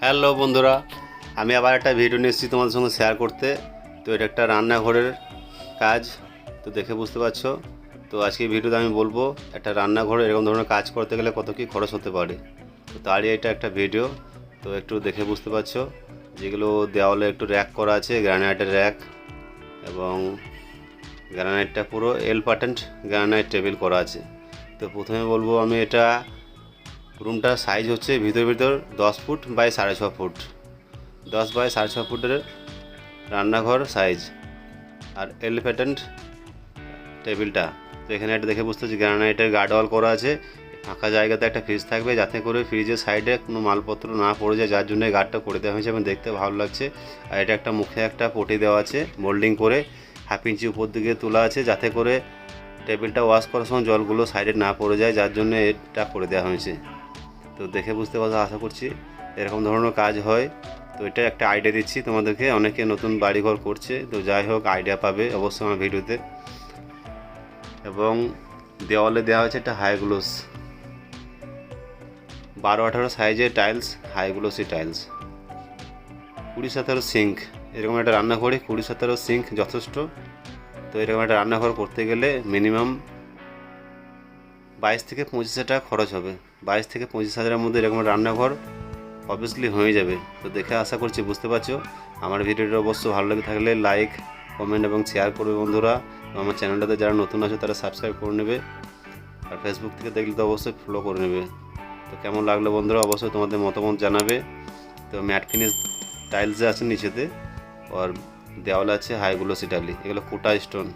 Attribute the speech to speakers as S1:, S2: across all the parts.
S1: Hello বন্ধুরা, আমি আবার একটা ভিডিও নিয়ে এসেছি তোমাদের সঙ্গে শেয়ার করতে। তো এটা একটা রান্নাঘরের কাজ, তো দেখে বুঝতে পারছো। তো আজকে ভিডিওতে আমি বলবো একটা রান্নাঘরে এরকম ধরনের কাজ করতে গেলে কত কী খরচ হতে পারে। তো তারই এটা একটা ভিডিও, তো একটু দেখে বুঝতে পারছো। যেগুলো দেওয়ালে একটু র্যাক করা আছে, গ্রানাইটের র্যাক, এবং গ্রানাইটটা পুরো এল প্যাটার্ন গ্রানাইট টেবিল করা আছে। তো প্রথমে বলবো আমি এটা রুমটার সাইজ হচ্ছে ভিতর 10 ফুট বাই 6.5 ফুট, 10 বাই 6.5 ফুটের রান্নাঘর সাইজ। আর এলিফ্যান্ট টেবিলটা, তো এখানে একটা দেখে বুঝতে পারছি গ্রানাইটের গার্ডওয়াল করা আছে। ফাঁকা জায়গাতে একটা ফ্রিজ থাকবে, যাতে করে ফ্রিজের সাইডে কোনো মালপত্র না পড়ে যায়, যার জন্য এই গার্ডটা করে দেওয়া হয়েছে এবং দেখতে ভালো লাগছে। আর এটা একটা মুখে একটা পটি দেওয়া আছে মোল্ডিং করে, 1/2 ইঞ্চি উপর দিকে তোলা আছে, যাতে করে টেবিলটা ওয়াশ করার সময় জলগুলো সাইডে না পড়ে যায়, যার জন্য এটা করে দেওয়া হয়েছে। তো দেখে বুঝতে পারছো, আশা করছি এরকম ধরনের কাজ হয়। তো এটা একটা আইডিয়া দিচ্ছি তোমাদেরকে, অনেকে নতুন বাড়িঘর করছে, তো যাই হোক আইডিয়া পাবে অবশ্যই আমার ভিডিওতে। এবং দেওয়ালে দেওয়া হয়েছে একটা হাই গ্লোস 12-18 সাইজের tiles, high glossy tiles. 20-17 sink, এরকম একটা রান্নাঘরে 20-17 সিঙ্ক যথেষ্ট। তো এরকম একটা রান্নাঘর করতে গেলে মিনিমাম 22 থেকে 25 হাজার টাকা খরচ হবে। 22 থেকে 25 হাজারের মধ্যে এরকম রান্নাঘর অবভিয়াসলি হয়ে যাবে। তো দেখে আশা করছি বুঝতে পারছো। আমার ভিডিওটা অবশ্য ভালো লেগে থাকলে লাইক, কমেন্ট এবং শেয়ার করবে বন্ধুরা। আমার চ্যানেলটাতে যারা নতুন আছে তারা সাবস্ক্রাইব করে নেবে, আর ফেসবুক থেকে দেখলে তো অবশ্যই ফলো করে নেবে। তো কেমন লাগলো বন্ধুরা অবশ্যই তোমাদের মতামত জানাবে। তো ম্যাট ফিনিশ টাইলস আছে নিচেতে, আর দেওয়াল আছে হাই গ্লোসি টাইল, এগুলো কোটা স্টোন,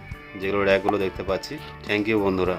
S1: যেগুলো র্যাকগুলো দেখতে পাচ্ছি। থ্যাংক ইউ বন্ধুরা।